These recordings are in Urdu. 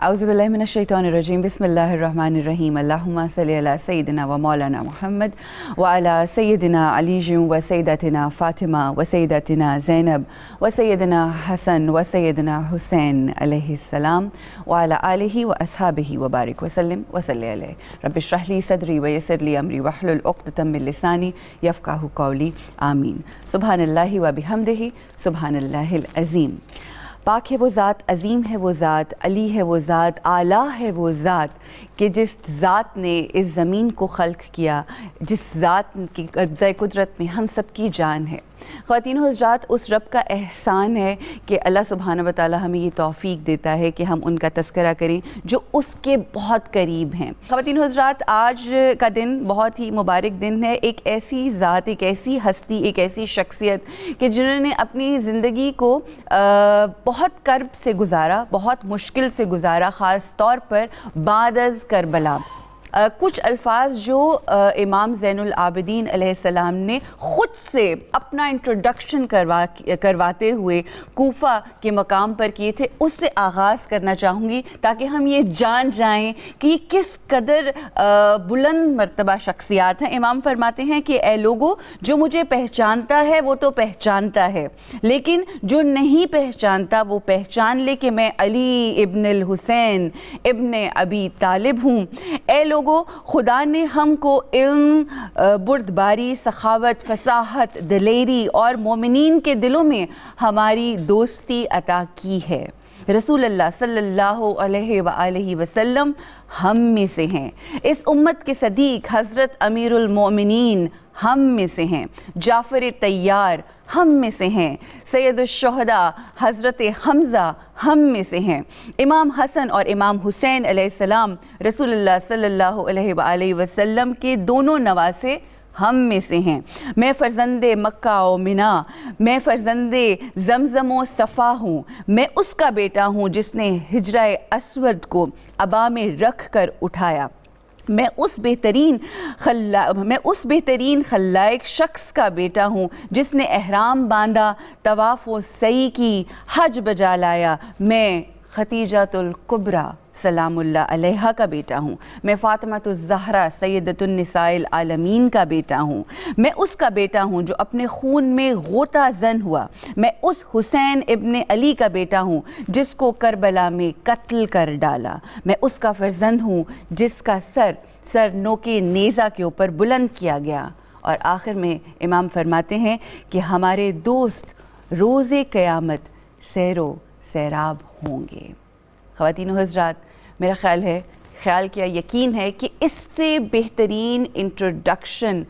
اعوذ باللہ من الشیطان الرجیم بسم اللہ الرحمن الرحیم اللہم صلی علی سیدنا و مولانا محمد وعلی سیدنا علی و سیدتنا فاطمہ و سیدتنا زینب و سیدنا حسن و سیدنا حسین علیہ السلام وعلی آلہ و اصحابہ وبارک وسلم وصلی علیہ رب اشرح لی صدری ویسر لی امری واحلل عقدۃ من لسانی یفقہوا قولی آمین۔ سبحان اللہ و بحمدہ سبحان اللہ العظیم۔ پاک ہے وہ ذات، عظیم ہے وہ ذات، علی ہے وہ ذات، اعلیٰ ہے وہ ذات کہ جس ذات نے اس زمین کو خلق کیا، جس ذات کی قبضۂ قدرت میں ہم سب کی جان ہے۔ خواتین و حضرات، اس رب کا احسان ہے کہ اللہ سبحانہ و تعالی ہمیں یہ توفیق دیتا ہے کہ ہم ان کا تذکرہ کریں جو اس کے بہت قریب ہیں۔ خواتین و حضرات، آج کا دن بہت ہی مبارک دن ہے۔ ایک ایسی ذات، ایک ایسی ہستی، ایک ایسی شخصیت کہ جنہوں نے اپنی زندگی کو بہت کرب سے گزارا، بہت مشکل سے گزارا، خاص طور پر بعد از کربلا۔ کچھ الفاظ جو امام زین العابدین علیہ السلام نے خود سے اپنا انٹروڈکشن کرواتے ہوئے کوفہ کے مقام پر کیے تھے، اس سے آغاز کرنا چاہوں گی تاکہ ہم یہ جان جائیں کہ یہ کس قدر بلند مرتبہ شخصیات ہیں۔ امام فرماتے ہیں کہ اے لوگو، جو مجھے پہچانتا ہے وہ تو پہچانتا ہے، لیکن جو نہیں پہچانتا وہ پہچان لے کہ میں علی ابن الحسین ابن ابی طالب ہوں۔ اے لوگو، خدا نے ہم کو علم، بردباری، سخاوت، فصاحت، دلیری اور مومنین کے دلوں میں ہماری دوستی عطا کی ہے۔ رسول اللہ صلی اللہ علیہ وآلہ وسلم ہم میں سے ہیں۔ اس امت کے صدیق حضرت امیر المومنین ہم میں سے ہیں۔ جعفر طیار ہم میں سے ہیں۔ سید الشہداء حضرت حمزہ ہم میں سے ہیں۔ امام حسن اور امام حسین علیہ السلام رسول اللہ صلی اللہ علیہ وآلہ وسلم کے دونوں نواسے ہم میں سے ہیں۔ میں فرزند مکہ و منا، میں فرزند زمزم و صفا ہوں۔ میں اس کا بیٹا ہوں جس نے حجرہ اسود کو ابا میں رکھ کر اٹھایا۔ میں اس بہترین خلائق شخص کا بیٹا ہوں جس نے احرام باندھا، طواف و سعی کی، حج بجا لایا۔ میں خدیجۃ الکبریٰ سلام اللہ علیہا کا بیٹا ہوں۔ میں فاطمۃ الزہرا سیدۃ النساء العالمین کا بیٹا ہوں۔ میں اس کا بیٹا ہوں جو اپنے خون میں غوطہ زن ہوا۔ میں اس حسین ابن علی کا بیٹا ہوں جس کو کربلا میں قتل کر ڈالا۔ میں اس کا فرزند ہوں جس کا سر نوکے نیزہ کے اوپر بلند کیا گیا۔ اور آخر میں امام فرماتے ہیں کہ ہمارے دوست روز قیامت سیر و سیراب ہوں گے۔ خواتین و حضرات، میرا خیال کیا یقین ہے کہ اس سے بہترین انٹروڈکشن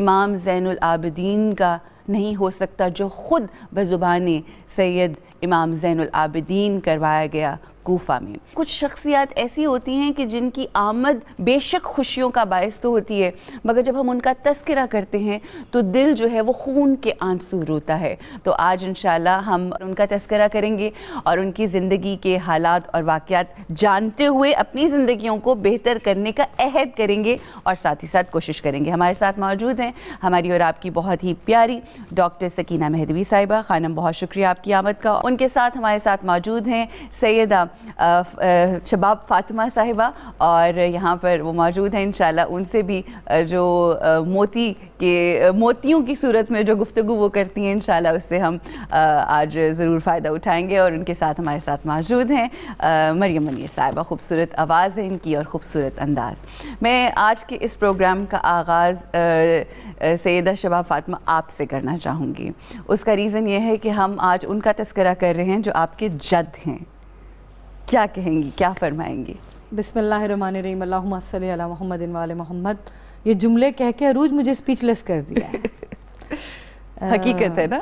امام زین العابدین کا نہیں ہو سکتا جو خود بزبان سید امام زین العابدین کروایا گیا کوفہ میں۔ کچھ شخصیات ایسی ہوتی ہیں کہ جن کی آمد بے شک خوشیوں کا باعث تو ہوتی ہے، مگر جب ہم ان کا تذکرہ کرتے ہیں تو دل جو ہے وہ خون کے آنسو روتا ہے۔ تو آج انشاءاللہ ہم ان کا تذکرہ کریں گے اور ان کی زندگی کے حالات اور واقعات جانتے ہوئے اپنی زندگیوں کو بہتر کرنے کا عہد کریں گے اور ساتھ ہی ساتھ کوشش کریں گے۔ ہمارے ساتھ موجود ہیں ہماری اور آپ کی بہت ہی پیاری ڈاکٹر سکینہ مہدوی صاحبہ۔ خانم، بہت شکریہ آپ کی آمد کا۔ ان کے ساتھ ہمارے ساتھ موجود ہیں سیدہ شباب فاطمہ صاحبہ، اور یہاں پر وہ موجود ہیں انشاءاللہ ان سے بھی جو موتیوں کی صورت میں جو گفتگو وہ کرتی ہیں، انشاءاللہ اس سے ہم آج ضرور فائدہ اٹھائیں گے۔ اور ان کے ساتھ ہمارے ساتھ موجود ہیں مریم منیر صاحبہ۔ خوبصورت آواز ہے ان کی اور خوبصورت انداز۔ میں آج کے اس پروگرام کا آغاز سیدہ شباب فاطمہ آپ سے کرنا چاہوں گی۔ اس کا ریزن یہ ہے کہ ہم آج ان کا تذکرہ کر رہے ہیں جو آپ کے جد ہیں۔ کیا کہیں گی، کیا فرمائیں گی؟ بسم اللہ الرحمن الرحیم، اللہم صلی علی محمد وعلی محمد۔ یہ جملے کہہ کے عروج مجھے سپیچ لیس کر دیا ہے۔ حقیقت ہے نا،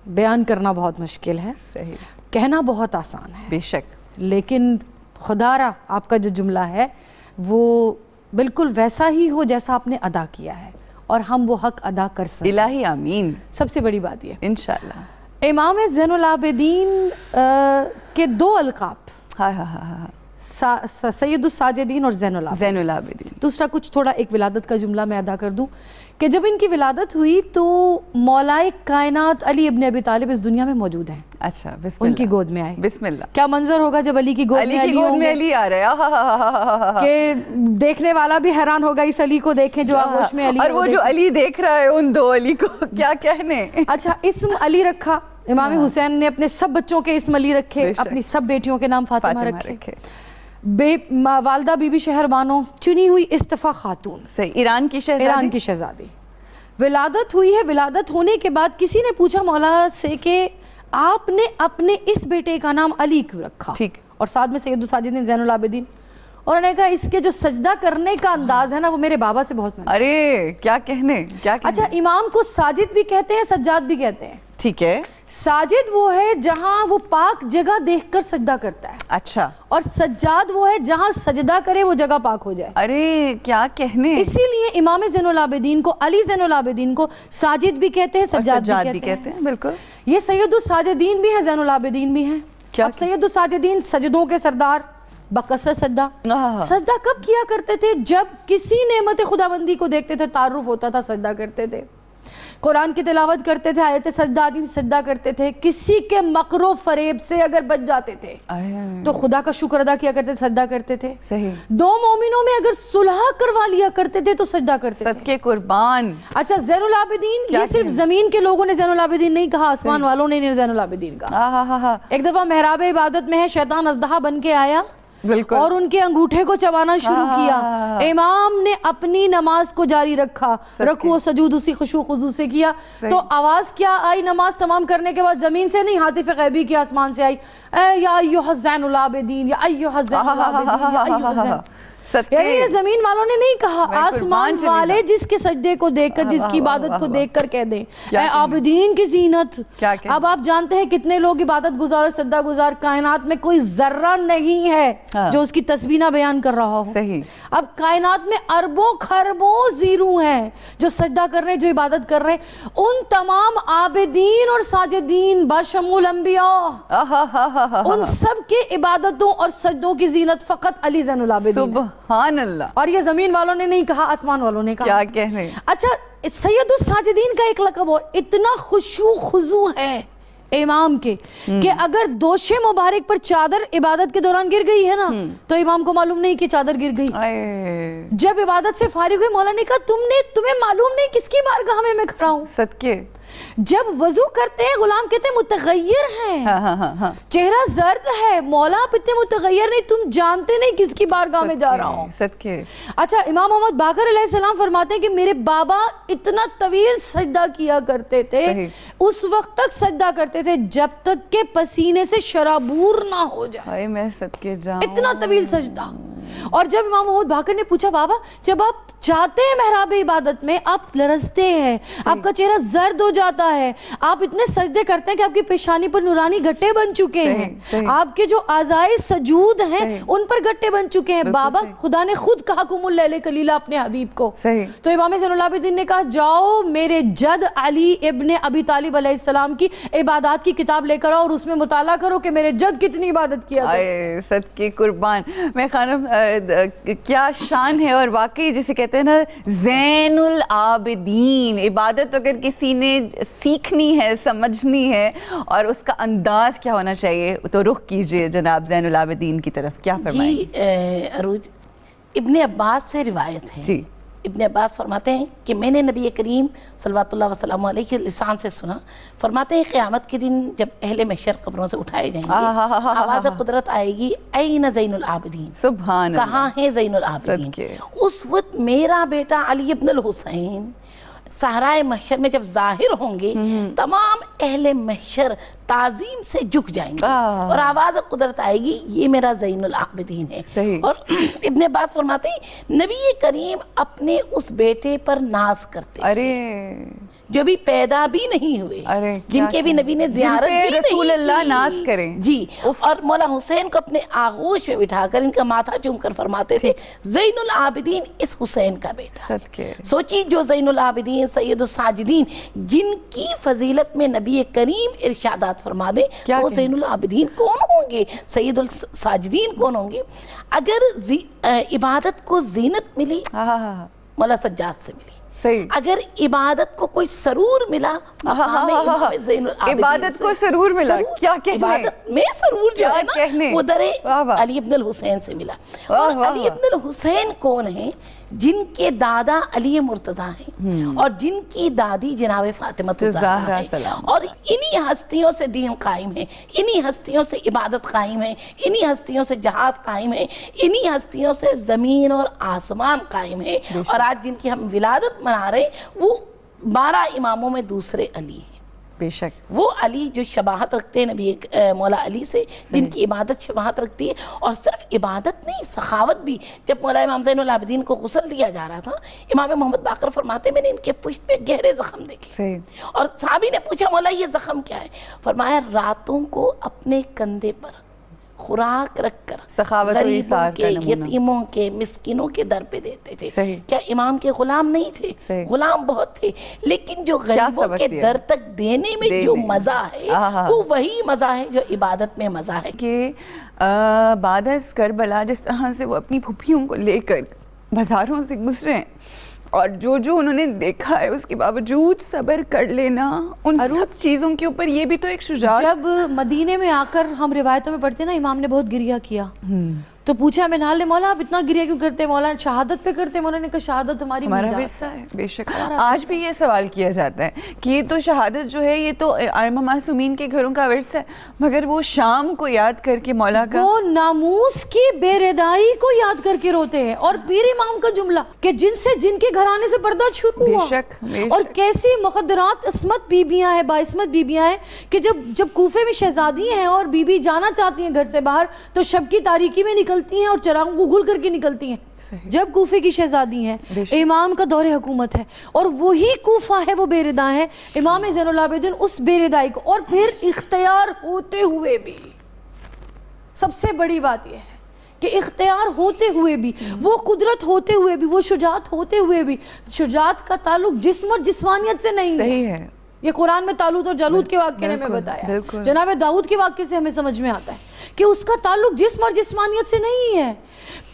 بیان کرنا بہت مشکل ہے، صحیح، کہنا بہت آسان ہے، بے شک، لیکن خدا را آپ کا جو جملہ ہے وہ بالکل ویسا ہی ہو جیسا آپ نے ادا کیا ہے، اور ہم وہ حق ادا کر سکیں۔ الہی آمین، سب سے بڑی بات یہ انشاءاللہ۔ امام زین العابدین کے دو القاب، سید الساجدین اور زین العابدین۔ دوسرا کچھ تھوڑا ایک ولادت کا جملہ میں ادا کر دوں کہ جب ان کی ولادت ہوئی تو مولائے کائنات علی ابن ابی طالب اس دنیا میں موجود ہیں۔ اچھا بسم ان کی اللہ گود میں آئے. بسم اللہ. کیا منظر ہوگا جب علی کی گود علی میں کی علی گود ہوں میں گے علی آ رہے ہیں کہ دیکھنے والا بھی حیران ہوگا اس علی کو دیکھیں جو آغوش میں علی اور وہ جو علی دیکھ رہا ہے ان دو علی کو کیا کہنے. اچھا اسم علی رکھا امام حسین نے, اپنے سب بچوں کے اسم علی رکھے, اپنی سب بیٹیوں کے نام فاطمہ رکھے. والدہ بی بی شہر بانو چنی ہوئی استفا خاتون, صحیح, ایران کی شہزادی. ولادت ہوئی ہے, ولادت ہونے کے بعد کسی نے پوچھا مولا سے کہ آپ نے اپنے اس بیٹے کا نام علی کیوں رکھا, ٹھیک, اور ساتھ میں سید الساجدین زین العابدین, اور انہوں نے کہا اس کے جو سجدہ کرنے کا انداز ہے نا وہ میرے بابا سے بہت ملتا ہے. ارے کیا کہنے. اچھا امام کو ساجد بھی کہتے ہیں, سجاد بھی کہتے ہیں. ٹھیک ہے. ساجد وہ ہے جہاں وہ پاک جگہ دیکھ کر سجدہ کرتا ہے, اچھا, اور سجاد وہ ہے جہاں سجدہ کرے وہ جگہ پاک ہو جائے. ارے کیا کہنے. اسی لیے امام زین العابدین کو, علی زین العابدین کو ساجد بھی کہتے ہیں, سجاد بھی کہتے ہیں. بالکل. یہ سید الساجدین بھی ہیں, زین العابدین بھی ہیں. اب سید الساجدین سجدوں کے سردار, بکثر سجدہ. سجدہ کب کیا کرتے تھے؟ جب کسی نعمت خداوندی کو دیکھتے تھے, تعارف ہوتا تھا, سجدہ کرتے تھے. قرآن کی تلاوت کرتے تھے, آیت سجدہ کرتے تھے. کسی کے مکر و فریب سے اگر بچ جاتے تھے تو خدا کا شکر ادا کیا کرتے تھے, سجدہ کرتے تھے. صحیح. دو مومنوں میں اگر صلح کروا لیا کرتے تھے تو سجدہ کرتے تھے. صدقے قربان. اچھا زین العابدین, یہ صرف زمین کے لوگوں نے زین العابدین نہیں کہا, آسمان والوں نے زین العابدین کہا. ایک دفعہ محراب عبادت میں ہے, شیطان اژدہا بن کے آیا اور ان کے انگوٹھے کو چبانا شروع کیا. امام نے اپنی نماز کو جاری رکھا, رکوع و سجود اسی خشوع خضوع سے کیا. تو آواز کیا آئی نماز تمام کرنے کے بعد؟ زمین سے نہیں, ہاتف غیبی کی آسمان سے آئی, اے یا ایھا زین العابدین, یا ایھا زین العابدین, یا ایھا زین. یعنی یہ زمین والوں نے نہیں کہا, آسمان والے جس کے سجدے کو دیکھ کر, جس کی عبادت کو دیکھ کر کہہ دیں اے عابدین کی زینت. اب آپ جانتے ہیں کتنے لوگ عبادت گزار اور سجدہ گزار, کائنات میں کوئی ذرہ نہیں ہے جو اس کی تسبیح نہ بیان کر رہا ہو. صحیح. اب کائنات میں اربوں خربوں زیرو ہیں جو سجدہ کر رہے ہیں, جو عبادت کر رہے ہیں. ان تمام عابدین اور ساجدین باشمول انبیاء, ان سب کے عبادتوں اور سجدوں کی زینت فقط علی زین العابدین. سبحان اللہ. اور یہ زمین والوں نے نہیں کہا, آسمان والوں نے کہا. کیا کہنے. اچھا سید الساجدین کا ایک لقب اور, اتنا خشوع خضوع ہے امام کے کہ اگر دوش مبارک پر چادر عبادت کے دوران گر گئی ہے نا تو امام کو معلوم نہیں کہ چادر گر گئی. جب عبادت سے فارغ ہوئے مولا نے کہا تمہیں معلوم نہیں کس کی بارگاہ میں میں کھڑا ہوں. صدقے. جب وضو کرتے ہیں غلام کہتے ہیں متغیر ہیں, چہرہ زرد ہے, مولا آپ اتنے متغیر نہیں, تم جانتے نہیں کس کی بارگاہ میں جا رہا ہوں. صدقے. اچھا امام محمد باقر علیہ السلام فرماتے ہیں کہ میرے بابا اتنا طویل سجدہ کیا کرتے تھے, اس وقت تک سجدہ کرتے تھے جب تک کہ پسینے سے شرابور نہ ہو جائے. میں صدقے جاؤں, اتنا طویل سجدہ. اور جب امام محمد باقر نے پوچھا بابا جب آپ جاتے ہیں محراب عبادت میں, آپ لرزتے ہیں, آپ کا چہرہ زرد ہو جاتا ہے, آپ اتنے سجدے کرتے ہیں کہ آپ کی پیشانی پر نورانی گھٹے بن چکے ہیں, آپ کے جو اعضائے سجود ہیں ان پر گھٹے بن چکے ہیں. بابا خدا نے خود کہا کم اللیل قلیلا اپنے حبیب کو. تو امام زین العابدین نے کہا جاؤ میرے جد علی ابن ابی طالب علیہ السلام کی عبادات کی کتاب لے کر آؤ اور اس میں مطالعہ کرو کہ میرے جد کتنی عبادت کیا کرتے. صدقے قربان. میں خانم کیا شان ہے, اور واقعی جسے کہتے ہیں نا زین العابدین, عبادت اگر کسی نے سیکھنی ہے, سمجھنی ہے, اور اس کا انداز کیا ہونا چاہیے, تو رخ کیجئے جناب زین العابدین کی طرف. کیا فرمائیں؟ جی عروج, ابن عباس سے روایت ہے. جی. ابن عباس فرماتے ہیں کہ میں نے نبی کریم صلوات اللہ وسلم علیہ کے لسان سے سنا, فرماتے ہیں قیامت کے دن جب اہل محشر قبروں سے اٹھائے جائیں گے, آواز قدرت آئے گی این زین العابدین, سبحان اللہ, کہاں ہے زین العابدین. اس وقت میرا بیٹا علی ابن الحسین صحرائے محشر میں جب ظاہر ہوں گے, تمام اہل محشر تعظیم سے جھک جائیں گے اور آواز قدرت آئے گی یہ میرا زین العابدین ہے. اور ابن عباس فرماتے ہیں نبی کریم اپنے اس بیٹے پر ناز کرتے, جو بھی پیدا بھی نہیں ہوئے, جن کے بھی نبی نے زیارت بھی نہیں رسول اللہ ناز کریں. جی. اور مولا حسین کو اپنے آغوش میں بٹھا کر ان کا ماتھا چوم کر فرماتے تھے زین العابدین اس حسین کا بیٹا. سوچی جو زین العابدین سید الساجدین جن کی فضیلت میں نبی کریم ارشادات فرما دے, وہ زین العابدین کون ہوں گے, سید الساجدین کون ہوں گے. اگر عبادت کو زینت ملی مولا سجاد سے ملی, صحیح. اگر عبادت کو کوئی سرور ملا, مقام امام زین العابدین عبادت کو سرور ملا, کیا کہنے, عبادت میں سرور جو ہے نا وہ در علی ابن الحسین سے ملا. اور علی ابن الحسین کون ہیں؟ جن کے دادا علی مرتضیٰ ہیں اور جن کی دادی جناب فاطمہ الزہرا ہیں, اور انہی ہستیوں سے دین قائم ہے, انہی ہستیوں سے عبادت قائم ہے, انہی ہستیوں سے جہاد قائم ہے, انہی ہستیوں سے زمین اور آسمان قائم ہے. اور آج جن کی ہم ولادت منا رہے وہ 12 اماموں میں دوسرے علی ہیں. بے شک وہ علی جو شباہت رکھتے ہیں نبی مولا علی سے, جن کی عبادت شباہت رکھتی ہے. اور صرف عبادت نہیں, سخاوت بھی. جب مولا امام زین العابدین کو غسل دیا جا رہا تھا, امام محمد باقر فرماتے میں نے ان کے پشت پہ گہرے زخم دیکھے. اور صحابی نے پوچھا مولا یہ زخم کیا ہے؟ فرمایا راتوں کو اپنے کندھے پر خوراک رکھ کر سخاوت و ایثار کا نمونہ, یتیموں کے, مسکینوں کے در پہ دیتے تھے. صحیح. کیا امام کے غلام نہیں تھے؟ غلام بہت تھے, لیکن جو غریبوں کے در تک دینے میں جو مزہ ہے وہ وہی مزہ ہے جو عبادت میں مزہ ہے. کہ بعد از کربلا جس طرح سے وہ اپنی پھوپھیوں کو لے کر بازاروں سے گزرے ہیں, اور جو انہوں نے دیکھا ہے اس کے باوجود صبر کر لینا ان سب چیزوں کے اوپر, یہ بھی تو ایک شجاعت. جب مدینے میں آ کر ہم روایتوں میں پڑھتے ہیں نا, امام نے بہت گریہ کیا, تو پوچھا منال نے, مولا آپ اتنا گریہ کیوں کرتے؟ مولا شہادت پہ کرتے. مولا نے کہا شہادت ہماری ورثہ ہے. بے شک آج بھی یہ سوال کیا جاتا ہے کہ یہ تو شہادت جو ہے یہ تو ائمہ معصومین کے گھروں کا ورثہ ہے, مگر وہ شام کو یاد کر کے مولا کا, وہ ناموس کی بے ردائی کو یاد کر کے روتے ہیں. اور پیر امام کا جملہ کہ جن کے گھرانے سے پردہ شروع ہوا, بے شک اور کیسی مخدرات عصمت بیبیاں ہیں, باعصمت بیبیاں ہیں, کہ جب کوفے میں شہزادی ہیں اور بیوی جانا چاہتی ہیں گھر سے باہر, تو شب کی تاریکی میں نکلتی ہیں اور چراغوں کو گھل کر کے نکلتی ہیں. جب کوفے کی شہزادی ہیں, امام کا دور حکومت ہے, اور وہی کوفہ ہے وہ بے ردا ہے. امام زین العابدین اس بے ردائی کو, اور پھر اختیار ہوتے ہوئے بھی, سب سے بڑی بات یہ ہے کہ اختیار ہوتے ہوئے بھی, وہ قدرت ہوتے ہوئے بھی, وہ شجاعت ہوتے ہوئے بھی, شجاعت کا تعلق جسم اور جسمانیت سے نہیں ہے. یہ قرآن میں طالوت اور جالوت کے واقعے نے میں بتایا, جناب داؤد کے واقعے سے ہمیں سمجھ میں آتا ہے کہ اس کا تعلق جسم اور جسمانیت سے نہیں ہے,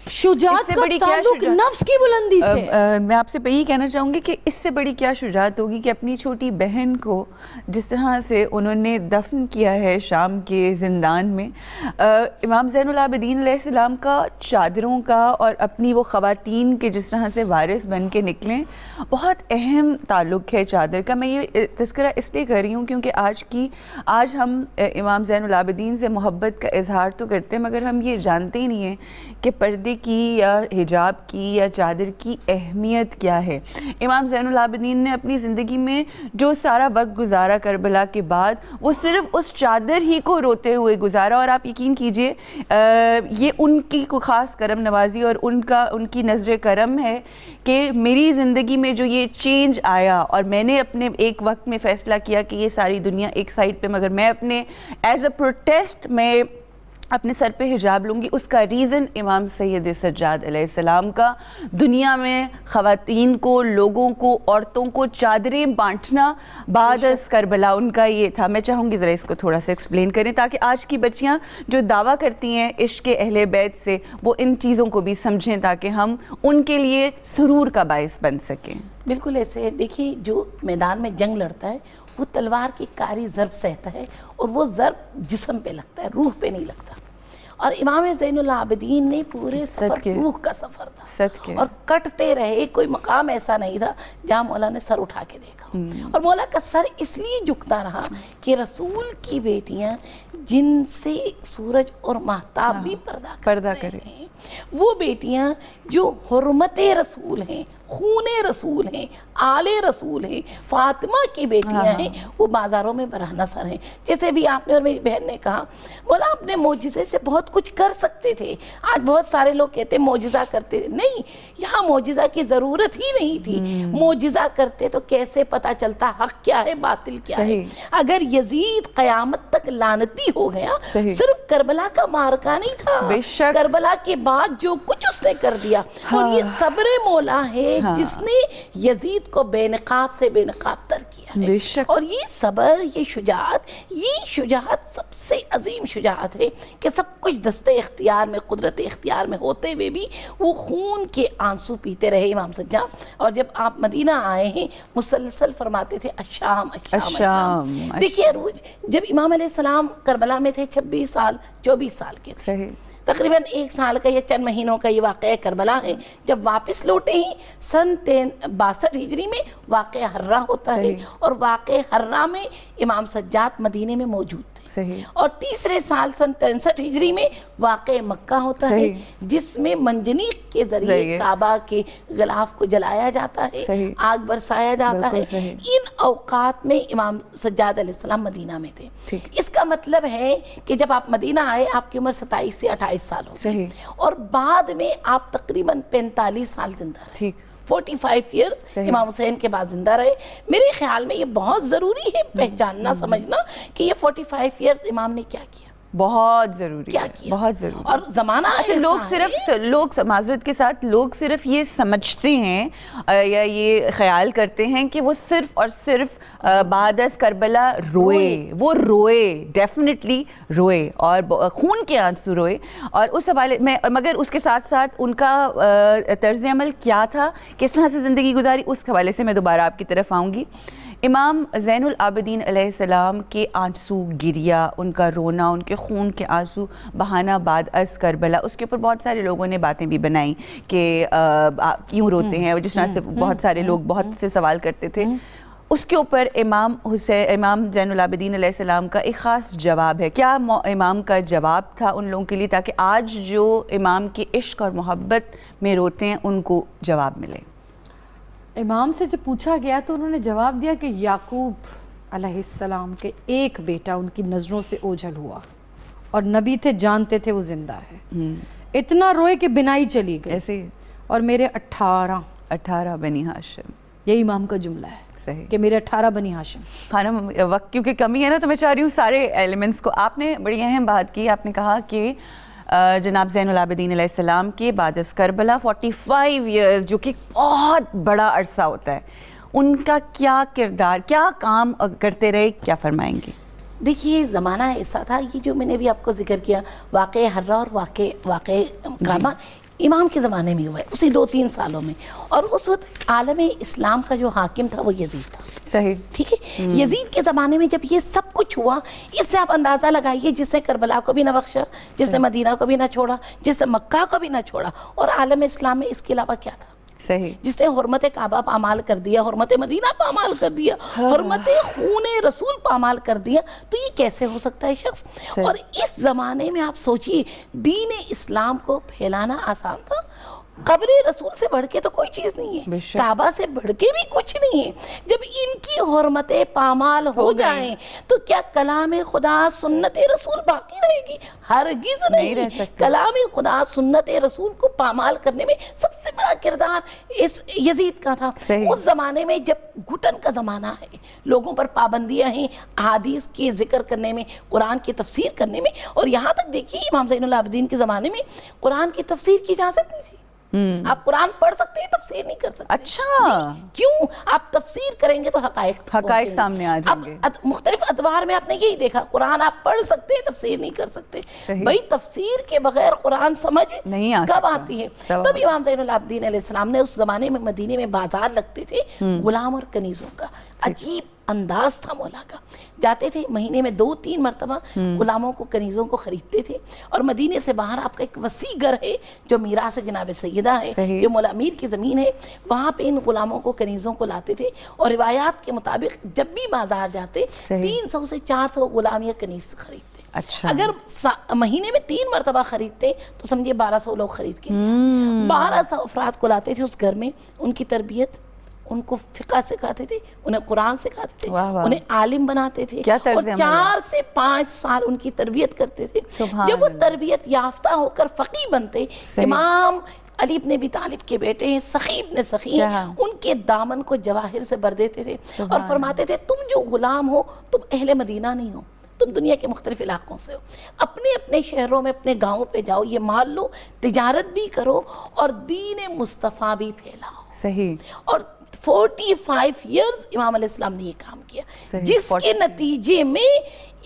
شجاعت کا تعلق نفس کی بلندی سے. میں آپ سے یہی کہنا چاہوں گی کہ اس سے بڑی کیا شجاعت ہوگی کہ اپنی چھوٹی بہن کو جس طرح سے انہوں نے دفن کیا ہے شام کے زندان میں, امام زین العابدین علیہ السلام کا چادروں کا اور اپنی وہ خواتین کے جس طرح سے وارث بن کے نکلیں, بہت اہم تعلق ہے چادر کا. میں یہ تذکرہ اس لیے کر رہی ہوں کیونکہ آج ہم امام زین العابدین سے محبت کا اظہار تو کرتے ہیں, مگر ہم یہ جانتے ہی نہیں ہیں کہ پردے کی یا حجاب کی یا چادر کی اہمیت کیا ہے. امام زین العابدین نے اپنی زندگی میں جو سارا وقت گزارا کربلا کے بعد, وہ صرف اس چادر ہی کو روتے ہوئے گزارا. اور آپ یقین کیجئے یہ ان کی کو خاص کرم نوازی اور ان کی نظر کرم ہے کہ میری زندگی میں جو یہ چینج آیا, اور میں نے اپنے ایک وقت میں فیصلہ کیا کہ یہ ساری دنیا ایک سائڈ پہ, مگر میں اپنے ایز اے پروٹیسٹ میں اپنے سر پہ حجاب لوں گی, اس کا ریزن امام سید سجاد علیہ السلام کا دنیا میں خواتین کو, لوگوں کو, عورتوں کو چادریں بانٹنا بعد از کربلا ان کا یہ تھا. میں چاہوں گی ذرا اس کو تھوڑا سا ایکسپلین کریں تاکہ آج کی بچیاں جو دعویٰ کرتی ہیں عشق اہل بیت سے, وہ ان چیزوں کو بھی سمجھیں تاکہ ہم ان کے لیے سرور کا باعث بن سکیں. بالکل ایسے دیکھیے, جو میدان میں جنگ لڑتا ہے وہ تلوار کی کاری ضرب سہتا ہے, اور وہ ضرب جسم پہ لگتا ہے, روح پہ نہیں لگتا. اور امام زین العابدین نے پورے سفر روح کا سفر تھا, اور کٹتے رہے. کوئی مقام ایسا نہیں تھا جہاں مولا نے سر اٹھا کے دیکھا. اور مولا کا سر اس لیے جھکتا رہا کہ رسول کی بیٹیاں جن سے سورج اور مہتاب بھی پردہ کرتے ہیں, وہ بیٹیاں جو حرمت رسول ہیں, خون رسول ہیں, آل رسول ہیں, فاطمہ کی بیٹیاں ہیں, وہ بازاروں میں برہنہ سر ہیں. جیسے بھی آپ نے اور میری بہن نے کہا, مولا اپنے معجزے سے بہت کچھ کر سکتے تھے. آج بہت سارے لوگ کہتے ہیں معجزہ کرتے تھے, نہیں, یہاں معجزہ کی ضرورت ہی نہیں تھی. معجزہ کرتے تو کیسے پتا چلتا حق کیا ہے باطل کیا ہے. اگر یزید قیامت تک لعنتی ہو گیا, صرف کربلا کا مارکہ نہیں تھا, کربلا کے بعد جو کچھ اس نے کر دیا, اور یہ صبر مولا ہے جس نے یزید کو بے نقاب سے بے نقاب تر کیا ہے. اور یہ صبر، یہ شجاعت سب سے عظیم شجاعت ہے کہ سب کچھ دستے اختیار میں، قدرت اختیار میں ہوتے ہوئے بھی وہ خون کے آنسو پیتے رہے امام سجاد. اور جب آپ مدینہ آئے ہیں مسلسل فرماتے تھے الشام الشام. دیکھیے عروج، جب امام علیہ السلام کربلا میں تھے 26 سال 24 سال کے تھے، تقریباً 1 سال کا یا چند مہینوں کا یہ واقعہ کربلا ہے. جب واپس لوٹے ہیں سن 62 ہجری میں واقعہ ہرہ ہوتا ہے، اور واقعہ ہرہ میں امام سجاد مدینے میں موجود تھے. اور تیسرے سال سن 63 ہجری میں واقع مکہ ہوتا ہے، جس میں منجنیق کے ذریعے کعبہ کے غلاف کو جلایا جاتا ہے، آگ برسایا جاتا ہے. ان اوقات میں امام سجاد علیہ السلام مدینہ میں تھے. اس کا مطلب ہے کہ جب آپ مدینہ آئے آپ کی عمر 27 سے 28 سال ہو گئی، اور بعد میں آپ تقریباً 45 سال زندہ رہے. 45 ایئرز امام حسین کے بعد زندہ رہے. میرے خیال میں یہ بہت ضروری ہے پہچاننا، سمجھنا کہ یہ 45 ایئرز امام نے کیا کیا. بہت ضروری ہے، بہت ضروری. اور زمانہ لوگ معذرت کے ساتھ لوگ صرف یہ سمجھتے ہیں یا یہ خیال کرتے ہیں کہ وہ صرف اور صرف بعد از کربلا روئے. وہ روئے، ڈیفینیٹلی روئے، اور خون کے آنسو روئے. اور اس حوالے میں مگر اس کے ساتھ ساتھ ان کا طرز عمل کیا تھا، کس طرح سے زندگی گزاری، اس حوالے سے میں دوبارہ آپ کی طرف آؤں گی. امام زین العابدین علیہ السلام کے آنسو گریا، ان کا رونا، ان کے خون کے آنسو بہانا بعد از کربلا، اس کے اوپر بہت سارے لوگوں نے باتیں بھی بنائیں کہ کیوں روتے ہیں، جس طرح سے بہت سارے لوگ بہت سے سوال کرتے تھے. اس کے اوپر امام زین العابدین علیہ السلام کا ایک خاص جواب ہے. کیا امام کا جواب تھا ان لوگوں کے لیے تاکہ آج جو امام کے عشق اور محبت میں روتے ہیں ان کو جواب ملے؟ امام سے جب پوچھا گیا تو انہوں نے جواب دیا کہ یعقوب علیہ السلام کے ایک بیٹا ان کی نظروں سے اوجھل ہوا، اور نبی تھے، جانتے تھے وہ زندہ ہے. اتنا روئے کہ بنائی چلی گئی. ایسے اور میرے 18 بنی ہاشم، یہ امام کا جملہ ہے کہ میرے 18 بنی ہاشم. خانم وقت کیونکہ کمی ہے نا، تو میں چاہ رہی ہوں سارے ایلیمنٹس کو. آپ نے بڑی اہم بات کی، آپ نے کہا کہ جناب زین العابدین علیہ السلام کے بعد از کربلا 45 ایئرز، جو کہ بہت بڑا عرصہ ہوتا ہے، ان کا کیا کردار، کیا کام کرتے رہے، کیا فرمائیں گے؟ دیکھیے زمانہ ایسا تھا، یہ جو میں نے بھی آپ کو ذکر کیا واقع ہرہ اور واقع کعبہ امام کے زمانے میں ہوا ہے، اسی 2-3 سالوں میں. اور اس وقت عالم اسلام کا جو حاکم تھا وہ یزید تھا. صحیح، ٹھیک ہے. یزید کے زمانے میں جب یہ سب کچھ ہوا، اس سے آپ اندازہ لگائیے، جس نے کربلا کو بھی نہ بخشا، جس نے مدینہ کو بھی نہ چھوڑا، جس نے مکہ کو بھی نہ چھوڑا، اور عالم اسلام میں اس کے علاوہ کیا تھا؟ صحیح. جس نے حرمت کعبہ پامال کر دیا، حرمت مدینہ پامال کر دیا، حرمت خون رسول پامال کر دیا، تو یہ کیسے ہو سکتا ہے شخص؟ اور اس زمانے میں آپ سوچئے دین اسلام کو پھیلانا آسان تھا. قبر رسول سے بڑھ کے تو کوئی چیز نہیں ہے، کعبہ سے بڑھ کے بھی کچھ نہیں ہے. جب ان کی حرمتیں پامال ہو جائیں تو کیا کلام خدا سنت رسول باقی رہے گی؟ ہرگز نہیں رہ سکتی. کلام خدا سنت رسول کو پامال کرنے میں سب سے بڑا کردار اس یزید کا تھا. اس زمانے میں جب گھٹن کا زمانہ ہے، لوگوں پر پابندیاں ہیں احادیث کے ذکر کرنے میں، قرآن کی تفسیر کرنے میں. اور یہاں تک دیکھیے امام زین العابدین کے زمانے میں قرآن کی تفسیر کی اجازت نہیں تھی. آپ قرآن پڑھ سکتے ہیں، تفسیر نہیں کر سکتے. اچھا، کیوں؟ آپ تفسیر کریں گے تو حقائق سامنے آ جائیں گے. مختلف ادوار میں آپ نے یہی دیکھا، قرآن آپ پڑھ سکتے ہیں، تفسیر نہیں کر سکتے. بھائی تفسیر کے بغیر قرآن سمجھ کب آتی ہے؟ تب امام زین العابدین علیہ السلام نے اس زمانے میں مدینے میں بازار لگتے تھے غلام اور کنیزوں کا. عجیب انداز تھا مولا کا. جاتے تھے مہینے میں 2-3 مرتبہ غلاموں کو کنیزوں کو خریدتے تھے. اور مدینے سے باہر آپ کا ایک وسیع گھر ہے جو میراث جناب سیدہ ہے، جو مولا امیر کی زمین ہے، وہاں پہ ان غلاموں کو کنیزوں کو لاتے تھے. اور روایات کے مطابق جب بھی بازار جاتے 300 سے 400 غلام یا کنیز خریدتے. اگر مہینے میں 3 مرتبہ خریدتے تو سمجھے 1200 لوگ خرید کے 1200 افراد کو لاتے تھے اس گھر میں. ان کی تربیت، ان کو فقہ سکھاتے تھے، انہیں قرآن سکھاتے تھے، انہیں عالم بناتے تھے، اور 4 سے 5 سال ان کی تربیت کرتے تھے. جب وہ تربیت یافتہ ہو کر فقیہ بنتے، امام علی ابن ابی طالب کے بیٹے ہیں، سخی ابن سخی ہیں، ان کے دامن کو جواہر سے بھر دیتے تھے اور فرماتے تھے تم جو غلام ہو تم اہل مدینہ نہیں ہو، تم دنیا کے مختلف علاقوں سے ہو. اپنے اپنے شہروں میں، اپنے گاؤں پہ جاؤ، یہ مال لو، تجارت بھی کرو اور دین مصطفیٰ بھی پھیلاؤ. صحیح. اور 45 ایئرز امام علیہ السلام نے یہ کام کیا, جس کے نتیجے میں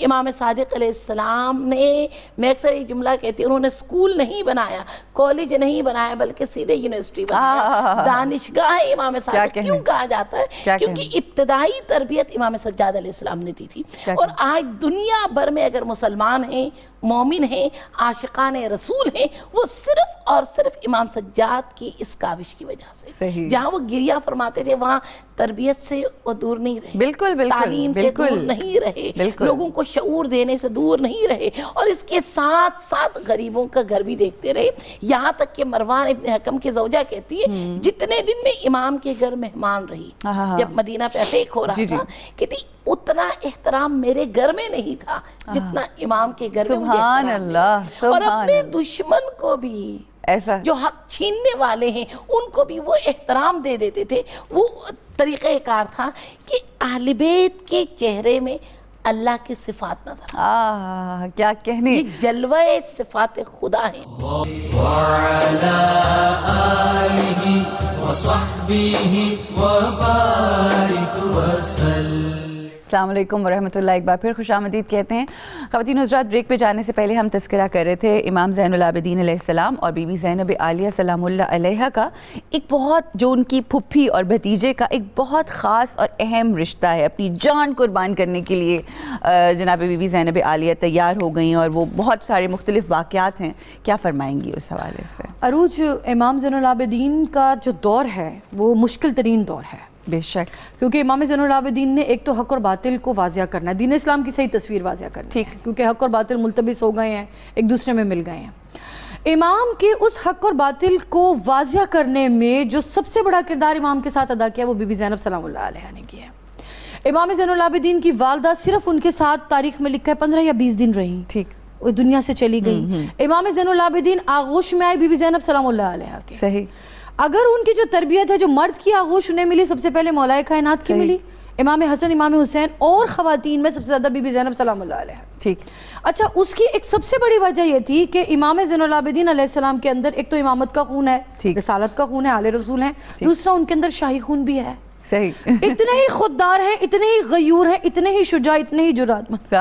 امام صادق علیہ السلام نے, میں اکثر یہ جملہ کہتی ہوں, انہوں نے اسکول نہیں بنایا, کالج نہیں بنایا, بلکہ سیدھے یونیورسٹی بنایا. دانشگاہ امام صادق کیوں کہا جاتا ہے؟ کیونکہ ابتدائی تربیت امام سجاد علیہ السلام نے دی تھی. اور آج دنیا بھر میں اگر مسلمان ہیں, مومن ہیں, عاشقان رسول ہیں, وہ صرف اور صرف امام سجاد کی اس کاوش کی وجہ سے. جہاں وہ گریہ فرماتے تھے وہاں تربیت سے وہ دور نہیں رہے, بالکل تعلیم سے دور نہیں رہے, لوگوں کو شعور دینے سے دور نہیں رہے, اور اس کے ساتھ ساتھ غریبوں کا گھر بھی دیکھتے رہے. یہاں تک کہ مروان ابن حکم کی زوجہ کہتی ہے جتنے دن میں امام کے گھر مہمان رہی, جب مدینہ پہ اٹیک ہو رہا تھا, کہتی اتنا احترام میرے گھر میں نہیں تھا جتنا امام کے گھر میں. سبحان اللہ. اور اپنے دشمن کو بھی, ایسا جو حق چھیننے والے ہیں ان کو بھی وہ احترام دے دیتے تھے. وہ طریقہ کار تھا کہ اہل بیت کے چہرے میں اللہ کی صفات نظر آ, کیا کہنے, یہ جلوہ صفات خدا ہیں. وعلى آلہ وصحبہ وبارک وسلم. السلام علیکم ورحمۃ اللہ. ایک بار پھر خوش آمدید کہتے ہیں. خواتین حضرات, بریک پہ جانے سے پہلے ہم تذکرہ کر رہے تھے امام زین العابدین علیہ السلام اور بی بی زینب عالیہ سلام اللہ علیہ کا ایک بہت, جو ان کی پھپھی اور بھتیجے کا ایک بہت خاص اور اہم رشتہ ہے. اپنی جان قربان کرنے کے لیے جناب بی بی زینب عالیہ تیار ہو گئیں, اور وہ بہت سارے مختلف واقعات ہیں. کیا فرمائیں گی اس حوالے سے؟ عروج, امام زین العابدین کا جو دور ہے وہ مشکل ترین دور ہے. بے شک, کیونکہ امام زین العابدین نے ایک تو حق اور باطل کو واضح کرنا ہے, دین اسلام کی صحیح تصویر واضح کرنی ہے, کیونکہ حق اور باطل ملتبس ہو گئے ہیں, ایک دوسرے میں مل گئے ہیں. امام کے اس حق اور باطل کو واضح کرنے میں جو سب سے بڑا کردار امام کے ساتھ ادا کیا وہ بی بی زینب سلام اللہ علیہ نے کیا. امام زین العابدین کی والدہ صرف ان کے ساتھ تاریخ میں لکھا ہے 15 یا 20 دن رہیں, ٹھیک, وہ دنیا سے چلی گئی. امام زین العابدین آغوش میں آئے بی بی زینب سلام اللہ علیہ کے. صحیح. اگر ان کی جو تربیت ہے, جو مرد کی آغوش انہیں ملی, سب سے پہلے مولا کائنات کی ملی, امام حسن, امام حسین, اور خواتین میں سب سے زیادہ بی بی زینب سلام اللہ علیہ. ٹھیک. اچھا, اس کی ایک سب سے بڑی وجہ یہ تھی کہ امام زین العابدین علیہ السلام کے اندر ایک تو امامت کا خون ہے, رسالت کا خون ہے, آل رسول ہیں, دوسرا ان کے اندر شاہی خون بھی ہے. صحیح. اتنے ہی خوددار ہیں, اتنے ہی غیور ہیں, اتنے ہی شجاع, اتنے ہی جرات مند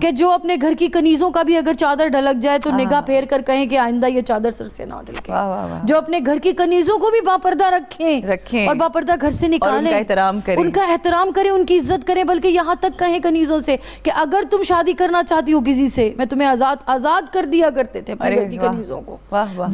کہ جو اپنے گھر کی کنیزوں کا بھی اگر چادر ڈھلک جائے تو نگاہ پھیر کر کہیں کہ آئندہ یہ چادر سر سے نہ ڈھلکے. جو اپنے گھر کی کنیزوں کو بھی باپردہ رکھیں اور باپردہ گھر سے نکالیں, ان کا احترام کریں, ان کی عزت کریں, بلکہ یہاں تک کہیں کنیزوں سے کہ اگر تم شادی کرنا چاہتی ہو کسی سے, میں تمہیں آزاد کر دیا کرتے تھے اپنے گھر کی کنیزوں کو.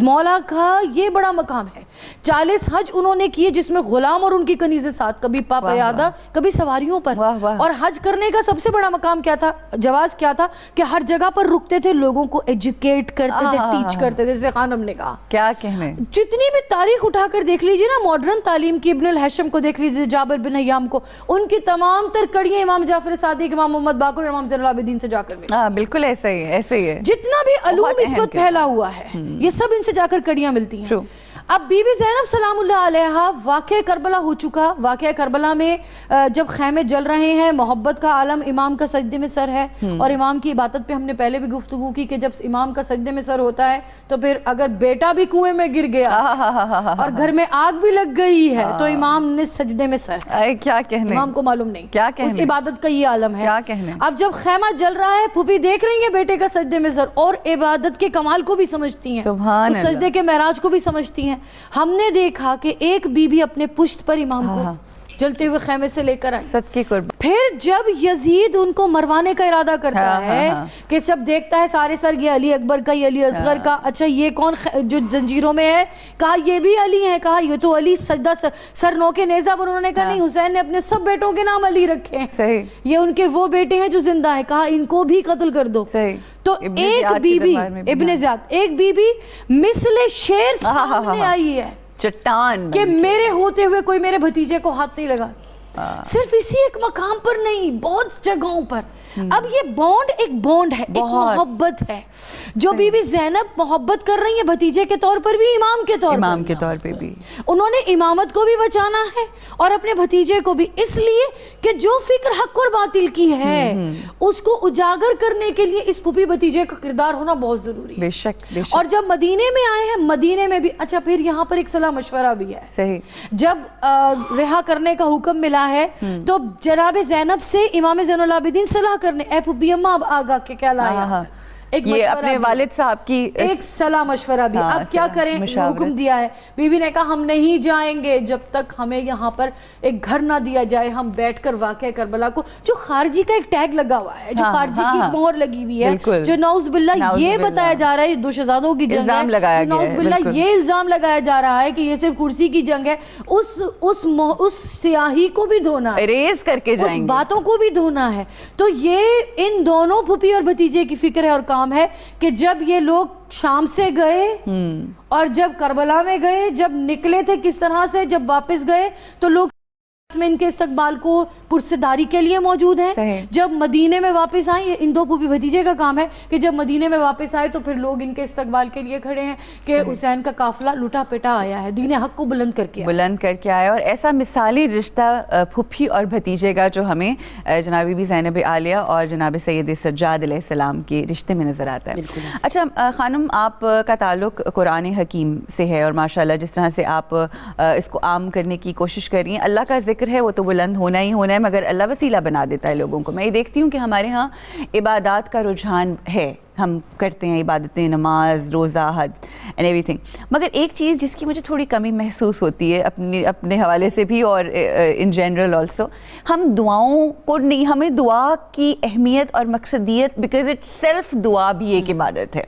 مولا کا یہ بڑا مقام ہے. 40 حج انہوں نے کیے جس میں غلام اور ان کی کنیزیں ساتھ, کبھی پیادہ کبھی سواریوں پر. اور حج کرنے کا سب سے بڑا مقام کیا تھا, جواز کیا تھا, کہ ہر جگہ پر رکتے تھے, لوگوں کو ایجوکیٹ کرتے تھے, ٹیچ کرتے تھے. جیسے خانم نے کہا, کیا کہنے, جتنی بھی تاریخ اٹھا کر دیکھ لیجیے نا, ماڈرن تعلیم کی, ابن الحشم کو دیکھ لیجیے, جابر بن حیام کو, ان کی تمام تر کڑیاں امام جعفر صادق, امام محمد باقر, امام زین العابدین سے جا کر ملی. بالکل ایسا ہی ہے, ایسے ہی ہے. جتنا بھی علوم اس وقت پھیلا ہوا ہے یہ سب ان سے جا کر کڑیاں ملتی ہیں. اب بی بی زینب سلام اللہ علیہ, واقعہ کربلا ہو چکا. واقعہ کربلا میں جب خیمے جل رہے ہیں, محبت کا عالم, امام کا سجدے میں سر ہے, اور امام کی عبادت پہ ہم نے پہلے بھی گفتگو کی کہ جب امام کا سجدے میں سر ہوتا ہے تو پھر اگر بیٹا بھی کنویں میں گر گیا اور گھر میں آگ بھی لگ گئی ہے تو امام نے سجدے میں سر ہے. کیا کہنے, امام کو معلوم نہیں, کیا کہنے, اس عبادت کا یہ عالم ہے. کیا کہنے. اب جب خیمہ جل رہا ہے, پھوپھی دیکھ رہی ہیں بیٹے کا سجدے میں سر, اور عبادت کے کمال کو بھی سمجھتی ہیں, اس سجدے کے معراج کو بھی سمجھتی ہیں. ہم نے دیکھا کہ ایک بی بی اپنے پشت پر امام کو جلتے ہوئے خیمے سے لے کر آئی. صدقے قربان. پھر جب یزید ان کو مروانے کا ارادہ کرتا ہے کہ جب دیکھتا ہے سارے سر, یہ علی اکبر کا, یہ علی اصغر کا, اچھا یہ کون جو زنجیروں میں ہے, کہا یہ بھی علی ہے, کہا یہ تو علی سجدہ سر نو کے نیزہ پر. انہوں نے کہا نہیں, حسین نے اپنے سب بیٹوں کے نام علی رکھے ہیں, صحیح, یہ ان کے وہ بیٹے ہیں جو زندہ ہیں, کہا ان کو بھی قتل کر دو. صحیح. تو ایک بی بی, ابن زیاد, ایک بی بی مثل شیر سامنے آئی ہے, چٹان, کہ میرے ہوتے ہوئے کوئی میرے بھتیجے کو ہاتھ نہیں لگا. صرف اسی ایک مقام پر نہیں, بہت جگہوں پر. اب یہ بانڈ ایک بانڈ ہے, ایک محبت ہے جو بی بی زینب محبت کر رہی ہیں بھتیجے کے طور پر بھی, امام کے طور پہ بھی. انہوں نے امامت کو بھی بچانا ہے اور اپنے بھتیجے کو بھی, اس لیے کہ جو فکر حق اور باطل کی ہے اس کو اجاگر کرنے کے لیے اس پھوپھی بھتیجے کا کردار ہونا بہت ضروری ہے. بے شک. اور جب مدینے میں آئے ہیں, مدینے میں بھی اچھا, پھر یہاں پر ایک صلاح مشورہ بھی ہے. صحیح. جب رہا کرنے کا حکم ملا ہے تو جناب زینب سے امام زین العابدین صلاح کرنے, اے پھوپھی اماں اب آگا کے کیا لایا, یہ اپنے والد صاحب کی ایک صلاح مشورہ بھی. اب کیا کریں, حکم دیا ہے. بی بی نے کہا ہم نہیں جائیں گے جب تک ہمیں یہاں پر ایک گھر نہ دیا جائے, ہم بیٹھ کر واقعہ کربلا کو, جو خارجی کا ایک ٹیگ لگا ہوا ہے, جو خارجی کی ایک مہر لگی ہوئی ہے, جو نعوذ باللہ یہ بتایا جا رہا ہے دو شہزادوں کی جنگ ہے, نعوذ باللہ یہ الزام لگایا جا رہا ہے کہ یہ صرف کرسی کی جنگ ہے, اس سیاہی کو بھی دھونا ہے, اریز کر کے جائیں گے, اس باتوں کو بھی دھونا ہے. تو یہ ان دونوں پھوپھی اور بھتیجے کی فکر ہے اور کام ہے کہ جب یہ لوگ شام سے گئے اور جب کربلا میں گئے, جب نکلے تھے کس طرح سے, جب واپس گئے تو لوگ میں ان کے استقبال کو پرسداری کے لیے موجود ہیں. جب مدینے میں واپس آئے, یہ ان دو پھوپھی بھتیجے کا کام ہے کہ جب مدینے میں واپس آئے تو پھر لوگ ان کے استقبال کے لیے کھڑے ہیں کہ حسین کا قافلہ لٹا پٹا آیا ہے, دین حق کو بلند کر کے آیا. اور ایسا مثالی رشتہ پھوپھی اور بھتیجے کا جو ہمیں جناب بی بی زینب عالیہ اور جناب سید سجاد علیہ السلام کے رشتے میں نظر آتا ہے. اچھا خانم, آپ کا تعلق قرآن حکیم سے ہے اور ماشاءاللہ جس طرح سے آپ اس کو عام کرنے کی کوشش کر رہی ہیں, اللہ کا ذکر ہے وہ تو بلند ہونا ہی ہونا ہے, مگر اللہ وسیلہ بنا دیتا ہے لوگوں کو. میں یہ دیکھتی ہوں کہ ہمارے ہاں عبادات کا رجحان ہے, ہم کرتے ہیں عبادتیں, نماز, روزہ, حج اینڈ ایوری تھنگ, مگر ایک چیز جس کی مجھے تھوڑی کمی محسوس ہوتی ہے اپنے حوالے سے بھی اور ان جنرل آلسو, ہم دعاؤں کو نہیں, ہمیں دعا کی اہمیت اور مقصدیت, بیکاز اٹ سیلف دعا بھی ایک عبادت ہے.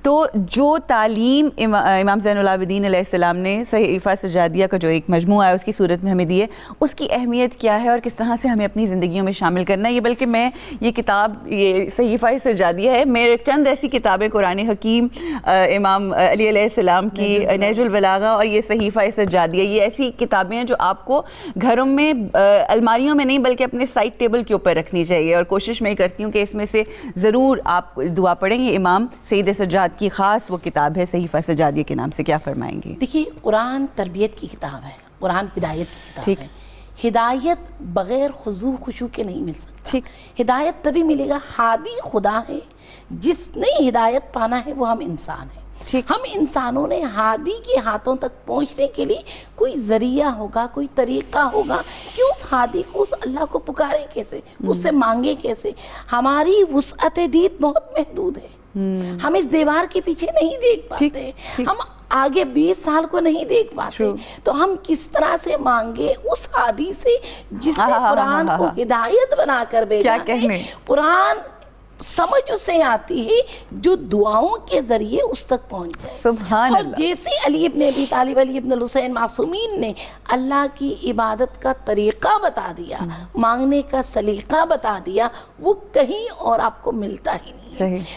تو جو تعلیم امام زین العابدین علیہ السلام نے صحیفہ سجادیہ کا جو ایک مجموعہ ہے اس کی صورت میں ہمیں دی ہے, اس کی اہمیت کیا ہے اور کس طرح سے ہمیں اپنی زندگیوں میں شامل کرنا ہے. یہ بلکہ میں یہ کتاب, یہ صحیفہ سجادیہ ہے, میرے چند ایسی کتابیں قرآن حکیم, امام علی علیہ السلام کی نہج البلاغہ اور یہ صحیفہ سجادیہ, یہ ایسی کتابیں ہیں جو آپ کو گھروں میں الماریوں میں نہیں بلکہ اپنے سائڈ ٹیبل کے اوپر رکھنی چاہیے. اور کوشش میں کرتی ہوں کہ اس میں سے ضرور آپ دعا پڑھیں. یہ امام سید سجاد کی خاص وہ کتاب ہے صحیفہ سجادیہ کے نام سے, کیا فرمائیں گی؟ دیکھیے, قرآن تربیت کی کتاب ہے, قرآن ہدایت کی کتاب ہے. ہدایت بغیر خضوع خشوع کے نہیں مل سکتا. ہدایت تبھی ملے گا, ہادی خدا ہے, جس نے ہدایت پانا ہے وہ ہم انسان ہیں. ہم انسانوں نے ہادی کے ہاتھوں تک پہنچنے کے لیے کوئی ذریعہ ہوگا, کوئی طریقہ ہوگا کہ اس ہادی کو, اس اللہ کو پکارے کیسے, اس سے مانگے کیسے. ہماری وسعت دید بہت محدود ہے, ہم اس دیوار کے پیچھے نہیں دیکھ پاتے, ہم آگے 20 سال کو نہیں دیکھ پاتے. تو ہم کس طرح سے مانگے اس ہادی سے جس نے قرآن کو ہدایت بنا کر بھیجا ہے. قرآن سمجھ اسے آتی ہے جو دعاؤں کے ذریعے اس تک پہنچ جائے. سبحان اللہ. اور جیسے علی ابن ابی طالب, علی ابن الحسین معصومین نے اللہ کی عبادت کا طریقہ بتا دیا, مانگنے کا سلیقہ بتا دیا, وہ کہیں اور آپ کو ملتا ہی نہیں.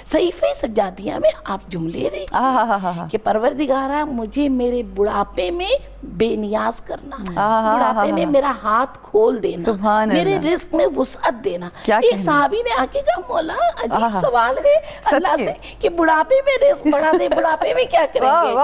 صحیفہ سجادیہ میں آپ جملے دیکھیں کہ پروردگارہ مجھے میرے بڑھاپے میں بے نیاز کرنا, بڑھاپے میں میرا ہاتھ کھول دینا, میرے رزق میں وسعت دینا. ایک صحابی نے آکے کہا مولا عجیب سوال ہے اللہ سے کہ بڑھاپے میں رزق بڑھا دے, بڑھاپے میں کیا کریں گے؟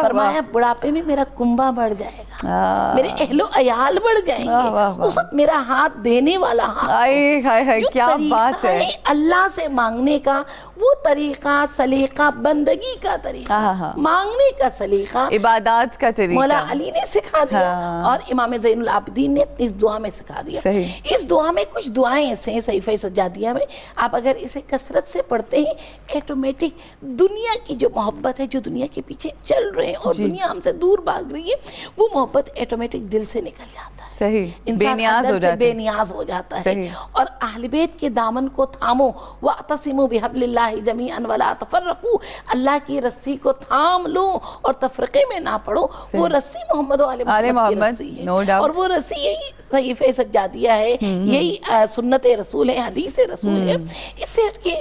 فرمایا بڑھاپے میں میرا کنبہ بڑھ جائے گا, میرے اہل و عیال بڑھ جائیں گے, اس وقت میرا ہاتھ دینے والا ہاتھ. جو طریقہ ہے اللہ سے مانگنے کا, وہ طریقہ, سلیقہ, بندگی کا طریقہ, مانگنے کا سلیقہ, عبادات کا طریقہ مولا علی نے سکھا دیا اور امام زین العابدین نے اس دعا میں سکھا دیا. اس دعا میں کچھ دعائیں ایسے ہیں صحیفہ سجادیہ میں, آپ اگر اسے کثرت سے پڑھتے ہیں, ایٹومیٹک دنیا کی جو محبت ہے, جو دنیا کے پیچھے چل رہے ہیں اور دنیا ہم سے دور بھاگ رہی ہے, وہ محبت ایٹومیٹک دل سے نکل جاتا ہے. انسان اندر سے بے نیاز ہو جاتا ہے. اور اہل بیت کے دامن کو تھامو, وَاعْتَصِمُوا بِحَبْلِ اللَّهِ جَمِيعًا وَلَا تَفَرَّقُوا, اللہ کی رسی کو تھام لو اور تفرقے میں نہ پڑو. وہ رسی محمد و آل محمد کی رسی ہے, اور وہ رسی یہی صحیفہ سجادیہ ہے, یہی سنت رسول ہے, حدیث رسول ہے. اس سے ہٹ کے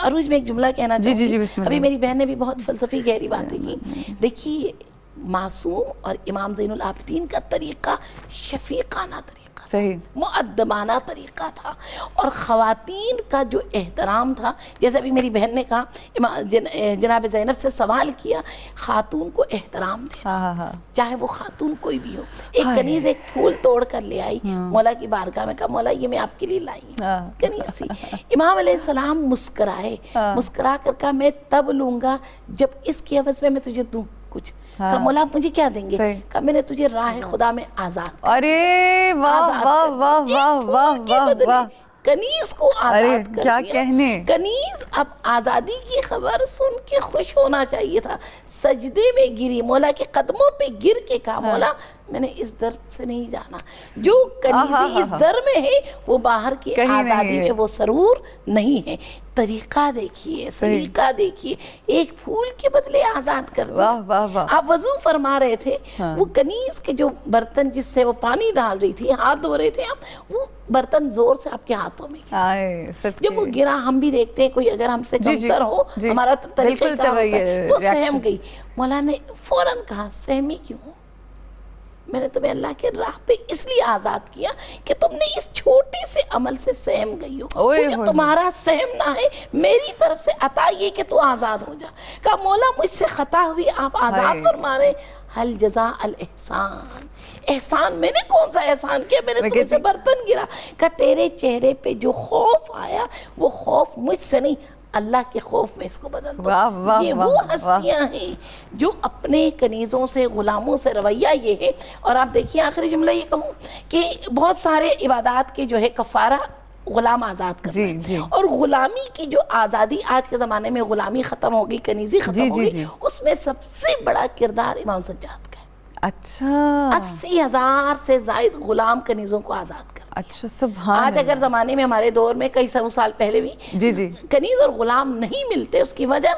عروج میں ایک جملہ کہنا چاہتی ہوں. ابھی میری بہن نے بھی بہت فلسفی گہری باتیں کی. دیکھیے, معصوم اور امام زین العابدین کا طریقہ شفیقانہ طریقہ, صحیح مؤدبانہ طریقہ تھا. اور خواتین کا جو احترام تھا, جیسے ابھی میری بہن نے کہا, جناب زینب سے سوال کیا, خاتون کو احترام دینا, چاہے وہ خاتون کوئی بھی ہو. ایک کنیز ایک پھول توڑ کر لے آئی مولا کی بارگاہ میں, کہا مولا یہ میں آپ کے لیے لائی ہوں, کنیز تھی. امام علیہ السلام مسکرائے, مسکرا کر کہا میں تب لوں گا جب اس کی عوض میں تجھے دوں کچھ. کہا مولا مجھے کیا دیں گے؟ کہا میں نے تجھے راہ خدا میں آزاد. ارے واہ واہ واہ واہ واہ واہ, کنیز کو آزاد کر کیا دیا. کہنے. کنیز اب آزادی کی خبر سن کے خوش ہونا چاہیے تھا. سجدے میں گری, مولا کے قدموں پہ گر کے کہا مولا میں نے اس در سے نہیں جانا. جو کنیزی اس در میں ہے وہ باہر کی آزادی میں وہ سرور نہیں ہے. طریقہ دیکھیے, سلیقہ دیکھیے, ایک پھول کے بدلے آزاد کر دیا. آپ وضو فرما رہے تھے, وہ کنیز کے جو برتن جس سے وہ پانی ڈال رہی تھی, ہاتھ دھو رہے تھے آپ, وہ برتن زور سے آپ کے ہاتھوں میں گرا. جب وہ گرا, ہم بھی دیکھتے ہیں کوئی اگر ہم سے کمتر ہو, ہمارا طریقہ کیا ہوتا ہے, وہ سہم گئی. مولا نے فوراً کہا سہمی کیوں, میں نے تمہیں اللہ کے راہ پہ اس لیے آزاد کیا کہ تم نے اس چھوٹے سے عمل سے سہم گئی ہو. وہ جو تمہارا سہمنا ہے میری طرف سے عطا یہ کہ تو آزاد ہو جا. کہا مولا مجھ سے خطا ہوئی, آپ آزاد فرما رہے, حل جزاء الاحسان, احسان میں نے کون سا احسان کیا, میں نے تم سے برتن گرا. کہا تیرے چہرے پہ جو خوف آیا وہ خوف مجھ سے نہیں, اللہ کے خوف میں اس کو بدل دو. یہ وہ ہستیاں ہیں جو اپنے کنیزوں سے, غلاموں سے رویہ یہ ہے. اور آپ دیکھیے آخری جملہ یہ کہوں کہ بہت سارے عبادات کے جو ہے کفارہ غلام آزاد کرنا ہے. اور غلامی کی جو آزادی, آج کے زمانے میں غلامی ختم ہو گئی, کنیزی ختم ہو گئی, اس میں سب سے بڑا کردار امام سجاد کا ہے. اچھا 80,000 سے زائد غلام کنیزوں کو آزاد کر. اچھا سبحان. آج اگر زمانے میں ہمارے دور میں کئی سو سال پہلے بھی کنیز اور غلام نہیں ملتے, اس کی وجہ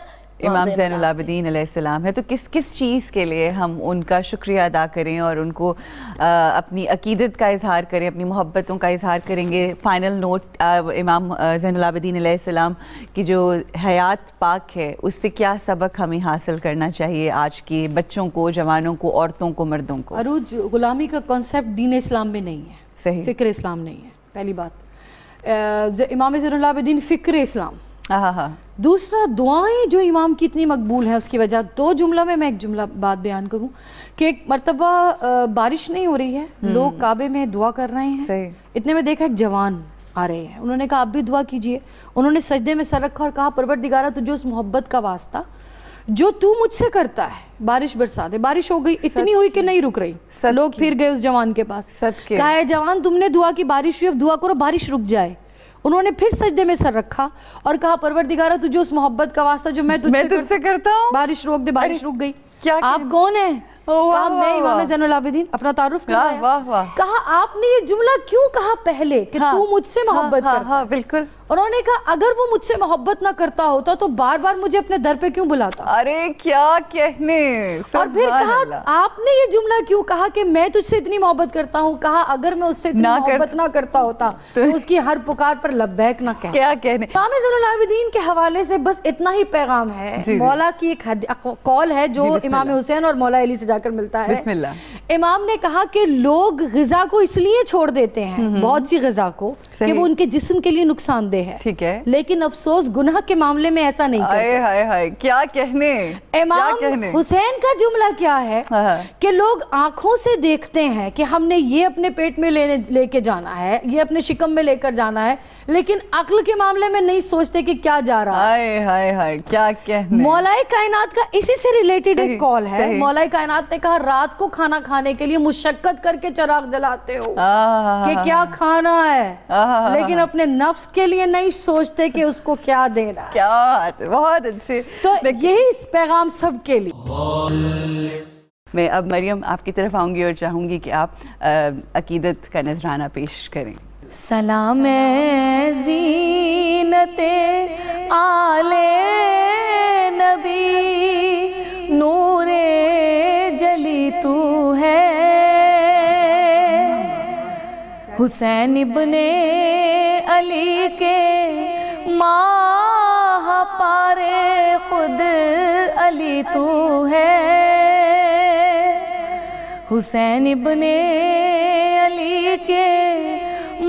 امام زین العابدین علیہ السلام ہے. تو کس چیز کے لیے ہم ان کا شکریہ ادا کریں اور ان کو اپنی عقیدت کا اظہار کریں, اپنی محبتوں کا اظہار کریں گے. فائنل نوٹ, امام زین العابدین علیہ السلام کی جو حیات پاک ہے اس سے کیا سبق ہمیں حاصل کرنا چاہیے آج کے بچوں کو, جوانوں کو, عورتوں کو, مردوں کو؟ عروج, غلامی کا کانسیپٹ دین اسلام میں نہیں ہے, صحیح فکر اسلام نہیں ہے, پہلی بات. امام زین العابدین فکر اسلام. دوسرا, دعائیں جو امام کی اتنی مقبول ہیں اس کی وجہ, 2 جملہ میں ایک جملہ بات بیان کروں کہ ایک مرتبہ بارش نہیں ہو رہی ہے, لوگ کعبے میں دعا کر رہے ہیں, اتنے میں دیکھا ایک جوان آ رہے ہیں, انہوں نے کہا آپ بھی دعا کیجئے. انہوں نے سجدے میں سر رکھا اور کہا پروردگارہ تجھے اس محبت کا واسطہ جو تو مجھ سے کرتا ہے بارش برسا دے. بارش ہو گئی, اتنی ہوئی کہ نہیں رک رہی, لوگ پھر گئے اس جوان کے پاس, کہا اے جوان تم نے دعا کی, بارش ہوئی, اب دعا کرو بارش رک جائے. انہوں نے پھر سجدے میں سر رکھا اور کہا پروردگارہ تجھے اس محبت کا واسطہ جو میں تجھ سے کرتا ہوں, بارش روک دے. بارش رک گئی. آپ کون ہیں؟ کہا میں امام زین العابدین. اپنا تعارف کرایا. کہا آپ نے یہ جملہ کیوں کہا پہلے کہ تو مجھ سے محبت کرتا؟ بالکل. انہوں نے کہا اگر وہ مجھ سے محبت نہ کرتا ہوتا تو بار بار مجھے اپنے در پہ کیوں بلاتا؟ ارے کیا کہنے. اور پھر کہا آپ نے یہ جملہ کیوں کہا کہ میں تجھ سے اتنی محبت کرتا ہوں؟ کہا اگر میں اس سے اتنی محبت نہ کرتا ہوتا تو اس کی ہر پکار پر لبیک نہ کہتا. کیا کہنے. امام زین العابدین کے حوالے سے بس اتنا ہی پیغام ہے. مولا کی ایک قول ہے جو امام حسین اور مولا علی سے جا کر ملتا ہے. بسم اللہ. امام نے کہا کہ لوگ غذا کو اس لیے چھوڑ دیتے ہیں, بہت سی غذا کو, کہ وہ ان کے جسم کے لیے نقصان دہ ہے, ٹھیک ہے, لیکن افسوس گناہ کے معاملے میں ایسا نہیں کرتے. کیا کہنے. امام حسین کا جملہ کیا ہے کہ لوگ آنکھوں سے دیکھتے ہیں کہ ہم نے یہ اپنے پیٹ میں لے کے جانا ہے, یہ اپنے شکم میں لے کر جانا ہے, لیکن عقل کے معاملے میں نہیں سوچتے کہ کیا جا رہا ہے. کیا کہنے. مولا کائنات کا اسی سے ریلیٹڈ ایک کال ہے. مولا کائنات نے کہا رات کو کھانا کھانے کے لیے مشقت کر کے چراغ جلاتے ہو کہ کیا کھانا ہے, لیکن اپنے نفس کے لیے نہیں سوچتے کہ اس کو کیا دینا ہے. کیا بہت اچھے. تو یہی اس پیغام سب کے لیے. میں اب مریم آپ کی طرف آؤں گی اور چاہوں گی کہ آپ عقیدت کا نذرانہ پیش کریں. سلام زینت آل نبی, نور جلی تو ہے, حسین ابن علی کے ماہ پارے خود علی تو ہے, حسین ابن علی کے